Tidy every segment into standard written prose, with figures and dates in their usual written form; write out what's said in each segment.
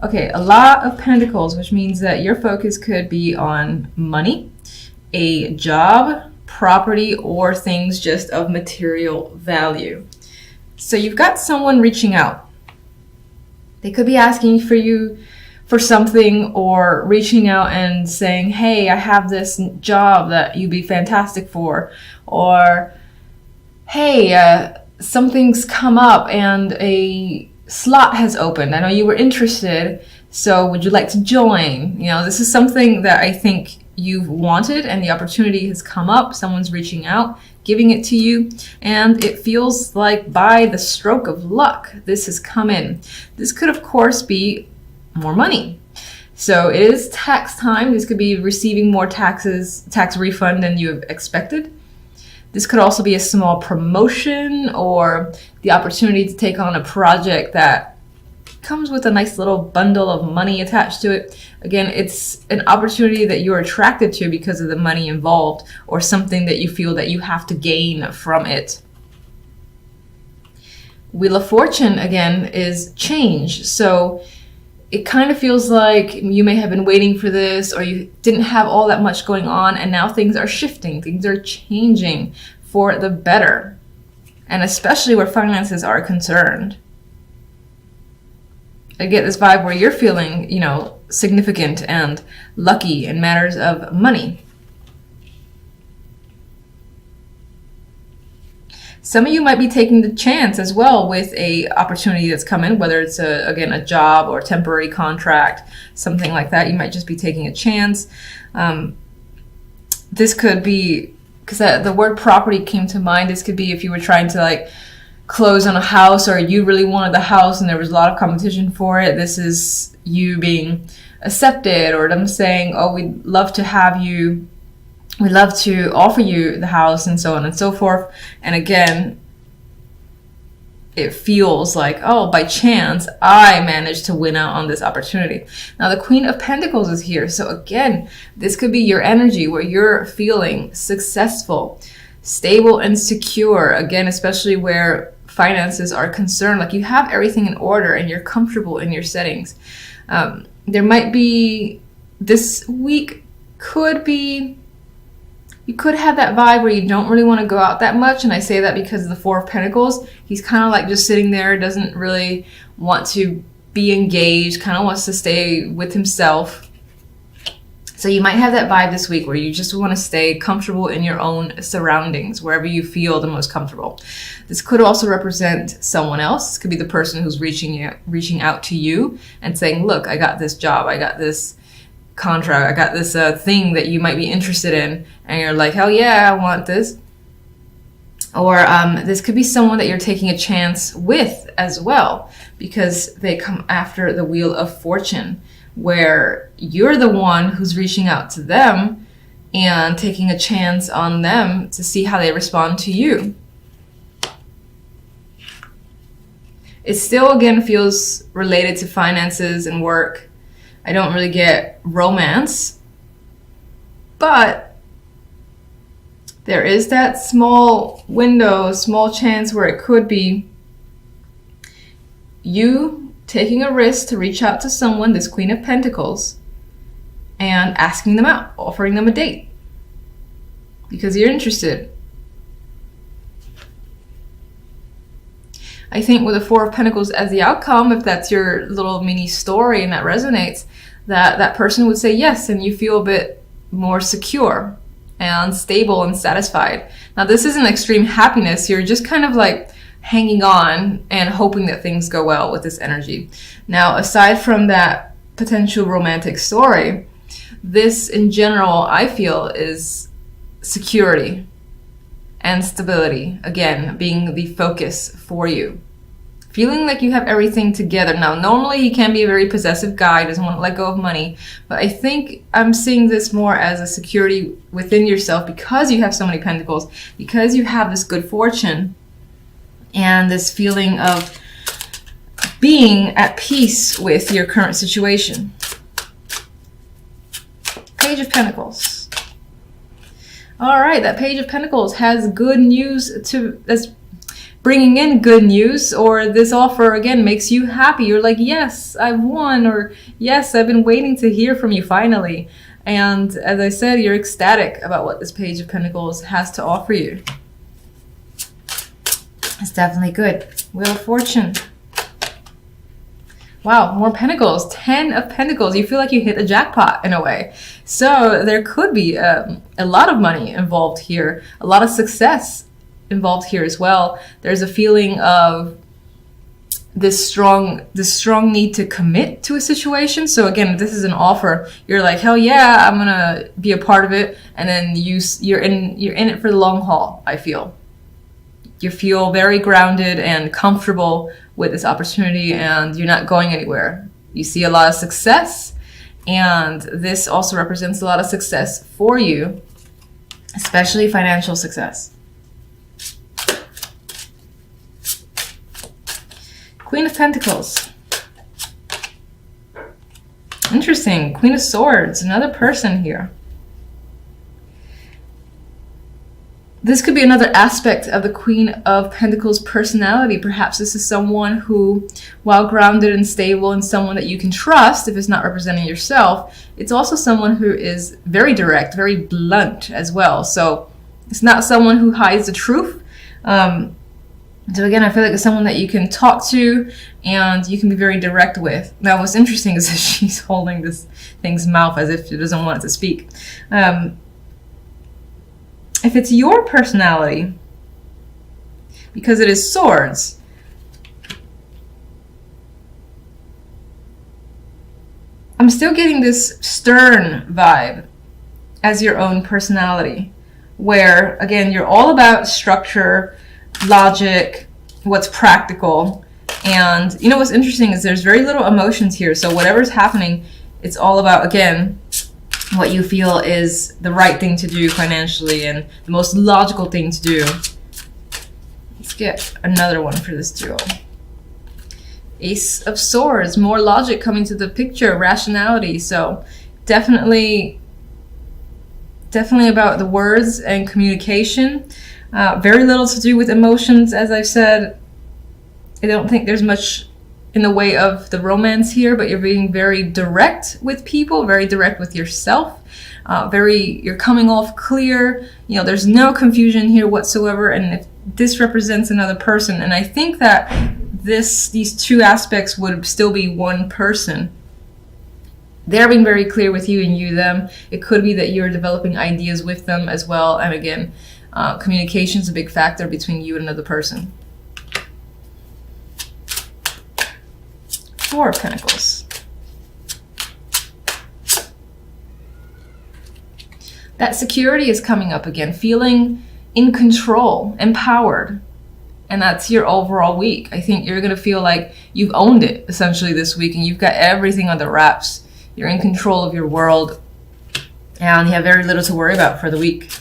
Okay, a lot of pentacles, which means that your focus could be on money, a job, property, or things just of material value. So you've got someone reaching out. They could be asking for you for something, or reaching out and saying, hey, I have this job that you'd be fantastic for, or hey, something's come up and a slot has opened. I know you were interested, so would you like to join? You know, this is something that I think you've wanted and the opportunity has come up. Someone's reaching out, giving it to you, and it feels like by the stroke of luck, this has come in. This could, of course, be more money. So it is tax time. This could be receiving more tax refund than you have expected. This could also be a small promotion or the opportunity to take on a project that comes with a nice little bundle of money attached to it. Again, it's an opportunity that you're attracted to because of the money involved, or something that you feel that you have to gain from it. Wheel of Fortune, again, is change. So it kind of feels like you may have been waiting for this, or you didn't have all that much going on, and now things are shifting, things are changing for the better, and especially where finances are concerned. I get this vibe where you're feeling, significant and lucky in matters of money. Some of you might be taking the chance as well with a opportunity that's come in, whether it's a job or temporary contract, something like that. You might just be taking a chance. This could be, because the word property came to mind, this could be if you were trying to close on a house, or you really wanted the house and there was a lot of competition for it. This is you being accepted, or them saying, oh, we'd love to have you, we'd love to offer you the house, and so on and so forth. And again, it feels like, oh, by chance, I managed to win out on this opportunity. Now, the Queen of Pentacles is here. So again, this could be your energy where you're feeling successful, stable, and secure. Again, especially where finances are concerned, like you have everything in order and you're comfortable in your settings. There might be, this week could be, you could have that vibe where you don't really want to go out that much. And I say that because of the Four of Pentacles. He's kind of like just sitting there, doesn't really want to be engaged, kind of wants to stay with himself. So you might have that vibe this week where you just want to stay comfortable in your own surroundings, wherever you feel the most comfortable. This could also represent someone else. This could be the person who's reaching out to you and saying, look, I got this job, I got this contract, I got this thing that you might be interested in, and you're like, hell yeah, I want this. Or this could be someone that you're taking a chance with as well, because they come after the Wheel of Fortune, where you're the one who's reaching out to them and taking a chance on them to see how they respond to you. It still, again, feels related to finances and work. I don't really get romance, but there is that small window, small chance where it could be you taking a risk to reach out to someone, this Queen of Pentacles, and asking them out, offering them a date because you're interested. I think with the Four of Pentacles as the outcome, if that's your little mini story and that resonates, that person would say yes, and you feel a bit more secure and stable and satisfied. Now, this isn't extreme happiness. You're just kind of like hanging on and hoping that things go well with this energy. Now, aside from that potential romantic story, this in general, I feel, is security and stability, again, being the focus for you. Feeling like you have everything together. Now, normally he can be a very possessive guy, doesn't want to let go of money, but I think I'm seeing this more as a security within yourself because you have so many pentacles, because you have this good fortune and this feeling of being at peace with your current situation. Page of Pentacles. All right, that Page of Pentacles has good news bringing in good news, or this offer again makes you happy. You're like, yes, I've won, or yes, I've been waiting to hear from you finally. And as I said, you're ecstatic about what this Page of Pentacles has to offer you. It's definitely good. Wheel of Fortune. Wow, more Pentacles. 10 of Pentacles. You feel like you hit a jackpot in a way. So there could be a lot of money involved here. A lot of success involved here as well. There's a feeling of this strong need to commit to a situation. So again, this is an offer. You're like, hell yeah, I'm gonna be a part of it. And then you're in it for the long haul, I feel. You feel very grounded and comfortable with this opportunity, and you're not going anywhere. You see a lot of success, and this also represents a lot of success for you, especially financial success. Queen of Pentacles. Interesting. Queen of Swords, another person here. This could be another aspect of the Queen of Pentacles personality. Perhaps this is someone who, while grounded and stable and someone that you can trust, if it's not representing yourself, it's also someone who is very direct, very blunt as well. So it's not someone who hides the truth. So again, I feel like it's someone that you can talk to and you can be very direct with. Now, what's interesting is that she's holding this thing's mouth as if she doesn't want it to speak. If it's your personality, because it is swords, I'm still getting this stern vibe as your own personality, where, again, you're all about structure, logic, what's practical. And you know what's interesting is there's very little emotions here. So whatever's happening, it's all about, again, what you feel is the right thing to do financially and the most logical thing to do. Let's get another one for this duo. Ace of Swords, more logic coming to the picture, rationality. So definitely about the words and communication. Very little to do with emotions, as I've said. I don't think there's much in the way of the romance here, but you're being very direct with people, very direct with yourself. You're coming off clear. You know, there's no confusion here whatsoever. And if this represents another person, and I think that these two aspects would still be one person. They're being very clear with you and you them. It could be that you're developing ideas with them as well. And again, communication is a big factor between you and another person. Four of Pentacles. That security is coming up again, feeling in control, empowered. And that's your overall week. I think you're going to feel like you've owned it essentially this week and you've got everything under wraps. You're in control of your world and you have very little to worry about for the week.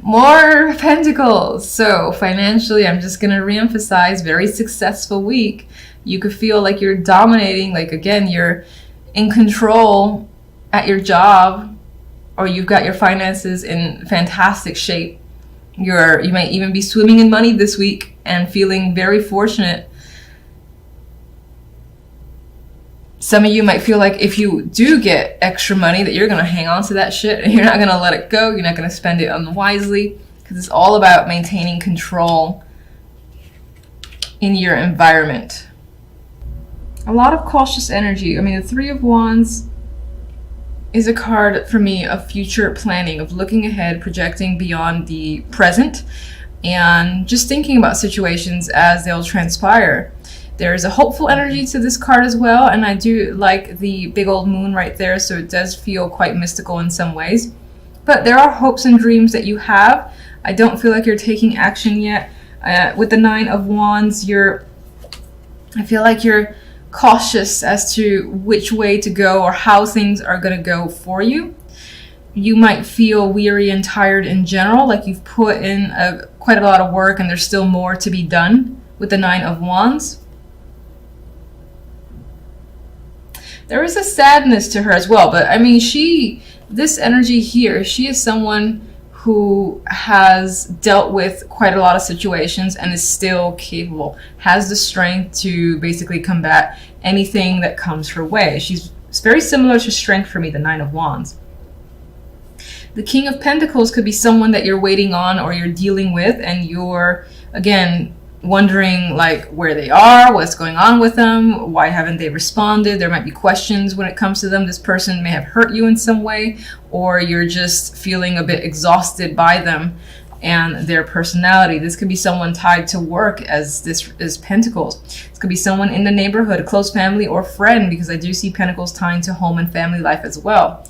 More Pentacles. So financially, I'm just going to reemphasize, very successful week. You could feel like you're dominating, like again, you're in control at your job, or you've got your finances in fantastic shape. You might even be swimming in money this week and feeling very fortunate. Some of you might feel like if you do get extra money that you're going to hang on to that shit and you're not going to let it go. You're not going to spend it unwisely, because it's all about maintaining control in your environment. A lot of cautious energy. I mean, the Three of Wands is a card for me of future planning, of looking ahead, projecting beyond the present, and just thinking about situations as they'll transpire. There's a hopeful energy to this card as well, and I do like the big old moon right there, so it does feel quite mystical in some ways. But there are hopes and dreams that you have. I don't feel like you're taking action yet. With the Nine of Wands, I feel like you're cautious as to which way to go or how things are going to go for you. You might feel weary and tired in general, like you've put in quite a lot of work and there's still more to be done with the Nine of Wands. There is a sadness to her as well, but I mean, this energy here, she is someone who has dealt with quite a lot of situations and is still capable, has the strength to basically combat anything that comes her way. It's very similar to strength for me, the Nine of Wands. The King of Pentacles could be someone that you're waiting on or you're dealing with, and you're, again, wondering like where they are, what's going on with them, why haven't they responded. There might be questions when it comes to them. This person may have hurt you in some way, or you're just feeling a bit exhausted by them and their personality. This could be someone tied to work, as this is Pentacles. This could be someone in the neighborhood, a close family or friend, because I do see Pentacles tying to home and family life as well.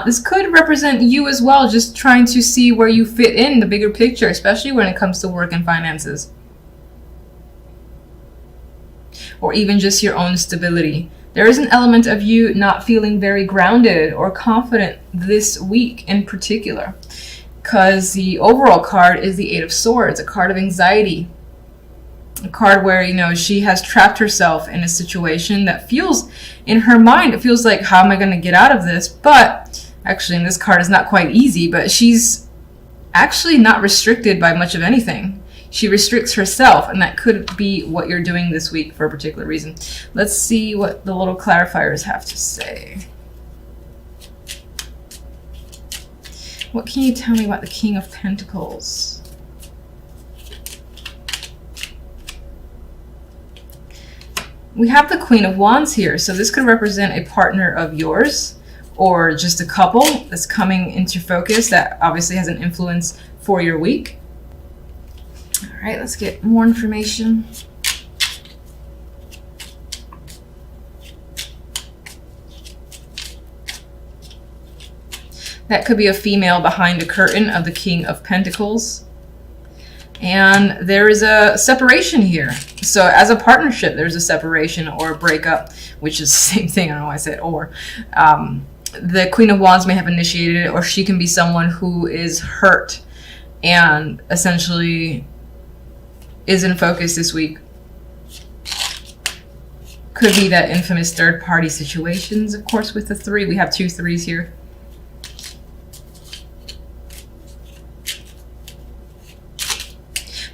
This could represent you as well, just trying to see where you fit in the bigger picture, especially when it comes to work and finances, or even just your own stability. There is an element of you not feeling very grounded or confident this week in particular, because the overall card is the Eight of Swords, a card of anxiety, a card where, you know, she has trapped herself in a situation that feels, in her mind, it feels like, how am I going to get out of this? But actually, in this card, it's not quite easy, but she's actually not restricted by much of anything. She restricts herself, and that could be what you're doing this week for a particular reason. Let's see what the little clarifiers have to say. What can you tell me about the King of Pentacles? We have the Queen of Wands here, so this could represent a partner of yours, or just a couple that's coming into focus that obviously has an influence for your week. All right, let's get more information. That could be a female behind the curtain of the King of Pentacles. And there is a separation here. So as a partnership, there's a separation or a breakup, which is the same thing. I don't know why I said or. The Queen of Wands may have initiated it, or she can be someone who is hurt and essentially is in focus this week. Could be that infamous third-party situations, of course, with the three. We have 2 threes here.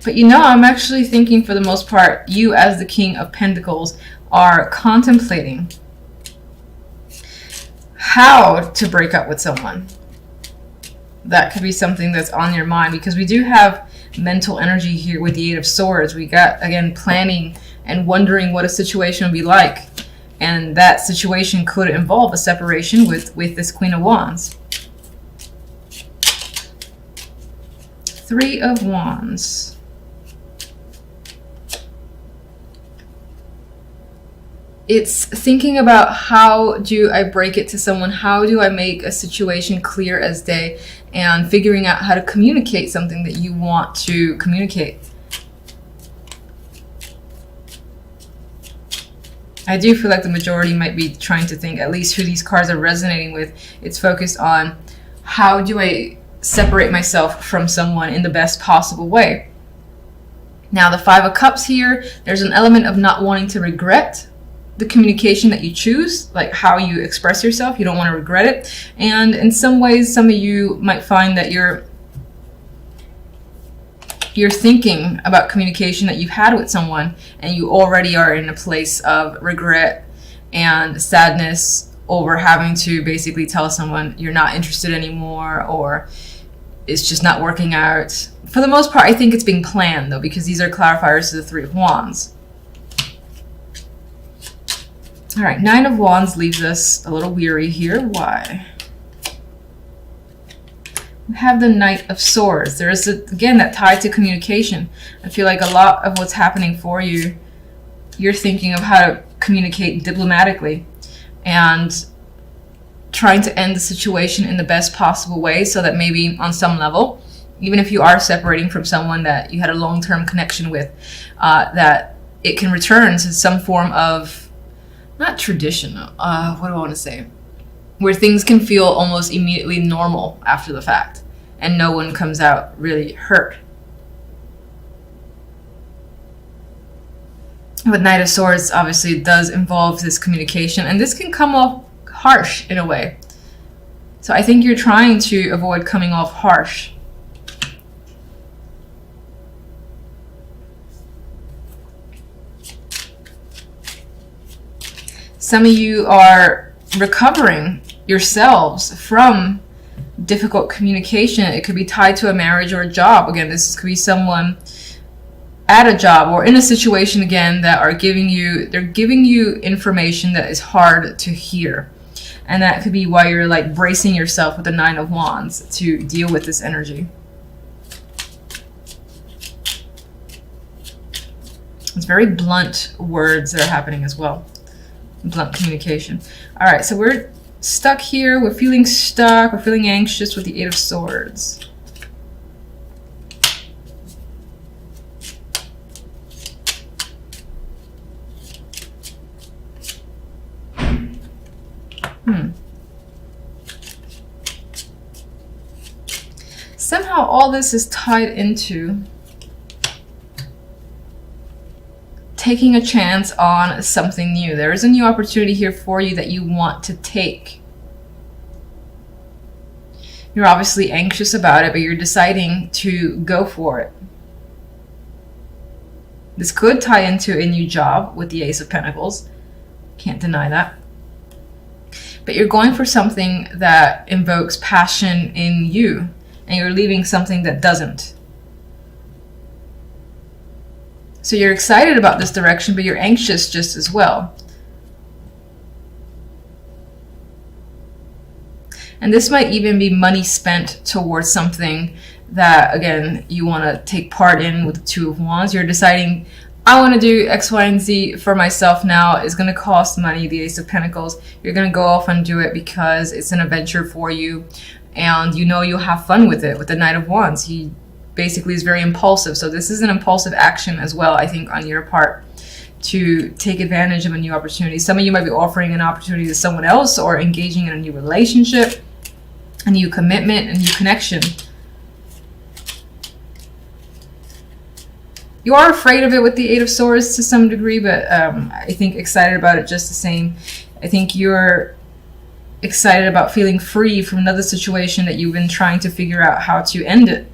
But you know, I'm actually thinking for the most part, you as the King of Pentacles are contemplating how to break up with someone. That could be something that's on your mind, because we do have mental energy here with the Eight of Swords. We got, again, planning and wondering what a situation would be like. And that situation could involve a separation with this Queen of Wands. 3 of Wands. It's thinking about, how do I break it to someone? How do I make a situation clear as day? And figuring out how to communicate something that you want to communicate. I do feel like the majority might be trying to think, at least who these cards are resonating with, it's focused on, how do I separate myself from someone in the best possible way? Now, the 5 of Cups here, there's an element of not wanting to regret the communication that you choose, like how you express yourself. You don't want to regret it. And in some ways, some of you might find that you're thinking about communication that you've had with someone, and you already are in a place of regret and sadness over having to basically tell someone you're not interested anymore, or it's just not working out. For the most part, I think it's being planned, though, because these are clarifiers to the 3 of Wands. All right, 9 of Wands leaves us a little weary here. Why? We have the Knight of Swords. There is, again, that tie to communication. I feel like a lot of what's happening for you, you're thinking of how to communicate diplomatically and trying to end the situation in the best possible way, so that maybe on some level, even if you are separating from someone that you had a long-term connection with, that it can return to some form of, not traditional, what do I want to say? Where things can feel almost immediately normal after the fact, and no one comes out really hurt. But Knight of Swords obviously does involve this communication, and this can come off harsh in a way. So I think you're trying to avoid coming off harsh Some of you are recovering yourselves from difficult communication. It could be tied to a marriage or a job. Again, this could be someone at a job or in a situation, again, that are giving you information that is hard to hear. And that could be why you're like bracing yourself with the Nine of Wands to deal with this energy. It's very blunt words that are happening as well. Blunt communication. All right, so we're stuck here. We're feeling stuck. We're feeling anxious with the Eight of Swords. Somehow all this is tied into taking a chance on something new. There is a new opportunity here for you that you want to take. You're obviously anxious about it, but you're deciding to go for it. This could tie into a new job with the Ace of Pentacles. Can't deny that. But you're going for something that invokes passion in you, and you're leaving something that doesn't. So you're excited about this direction, but you're anxious just as well. And this might even be money spent towards something that, again, you want to take part in with the Two of Wands. You're deciding, I want to do X, Y, and Z for myself now. It's going to cost money, the Ace of Pentacles. You're going to go off and do it because it's an adventure for you. And you know you'll have fun with it. With the Knight of Wands, he basically is very impulsive. So this is an impulsive action as well, I think, on your part to take advantage of a new opportunity. Some of you might be offering an opportunity to someone else or engaging in a new relationship, a new commitment, a new connection. You are afraid of it with the Eight of Swords to some degree, but I think excited about it just the same. I think you're excited about feeling free from another situation that you've been trying to figure out how to end it.